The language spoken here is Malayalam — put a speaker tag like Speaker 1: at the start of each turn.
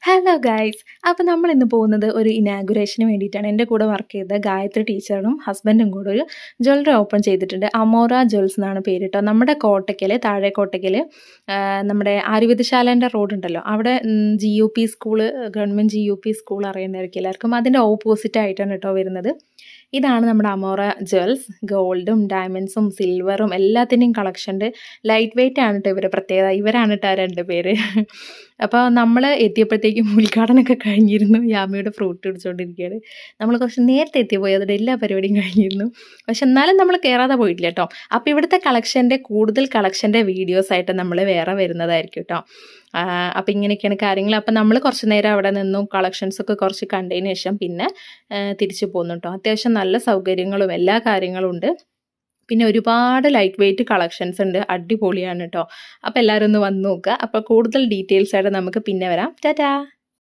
Speaker 1: Hello guys. അപ്പോൾ നമ്മൾ ഇന്ന് പോകുന്നത് ഒരു ഇനാഗുറേഷന് വേണ്ടിയിട്ടാണ്. എൻ്റെ കൂടെ വർക്ക് ചെയ്ത ഗായത്രി ടീച്ചറും ഹസ്ബൻഡും കൂടെ ഒരു ജ്വല്ലറി ഓപ്പൺ ചെയ്തിട്ടുണ്ട്. അമോറ ജ്വൽസ് എന്നാണ് പേര് കേട്ടോ. നമ്മുടെ കോട്ടയ്ക്കൽ, താഴെ കോട്ടയ്ക്കൽ, നമ്മുടെ ആര്യവൈദ്യശാലേൻ്റെ റോഡ് ഉണ്ടല്ലോ, അവിടെ GUP school, government GUP school അറിയേണ്ടതായിരിക്കും എല്ലാവർക്കും. അതിൻ്റെ ഓപ്പോസിറ്റ് ആയിട്ടാണ് കേട്ടോ വരുന്നത്. ഇതാണ് നമ്മുടെ അമോറ ജ്വൽസ്. ഗോൾഡും ഡയമണ്ട്സും സിൽവറും എല്ലാത്തിൻ്റെയും കളക്ഷൻ്റെ ലൈറ്റ് വെയിറ്റ് ആണ് കേട്ടോ ഇവരെ പ്രത്യേകത. ഇവരാണ് കേട്ടോ രണ്ട് പേര്. അപ്പോൾ നമ്മൾ എത്തിയപ്പോഴത്തേക്കും ഉദ്ഘാടനമൊക്കെ കഴിഞ്ഞിരുന്നു. യാമിയുടെ ഫ്രൂട്ട് പിടിച്ചുകൊണ്ടിരിക്കുകയാണ്. നമ്മൾ കുറച്ച് നേരത്തെ എത്തിപ്പോയി, അതുകൊണ്ട് എല്ലാ പരിപാടിയും കഴിഞ്ഞിരുന്നു. പക്ഷെ എന്നാലും നമ്മൾ കയറാതെ പോയിട്ടില്ല കേട്ടോ. അപ്പോൾ ഇവിടുത്തെ കൂടുതൽ കളക്ഷൻ്റെ വീഡിയോസായിട്ട് നമ്മൾ വേറെ വരുന്നതായിരിക്കും കേട്ടോ. അപ്പോൾ ഇങ്ങനെയൊക്കെയാണ് കാര്യങ്ങൾ. അപ്പോൾ നമ്മൾ കുറച്ച് നേരം അവിടെ നിന്നും കളക്ഷൻസൊക്കെ കുറച്ച് കണ്ടതിന് ശേഷം പിന്നെ തിരിച്ചു പോന്നു കേട്ടോ. അത്യാവശ്യം നല്ല സൗകര്യങ്ങളും എല്ലാ കാര്യങ്ങളും ഉണ്ട്. പിന്നെ ഒരുപാട് ലൈറ്റ് വെയിറ്റ് കളക്ഷൻസ് ഉണ്ട്, അടിപൊളിയാണ് കേട്ടോ. അപ്പോൾ എല്ലാവരും ഒന്ന് വന്ന് നോക്കുക. അപ്പോൾ കൂടുതൽ ഡീറ്റെയിൽസ് ആയിട്ട് നമുക്ക് പിന്നെ വരാം. ടാറ്റാ.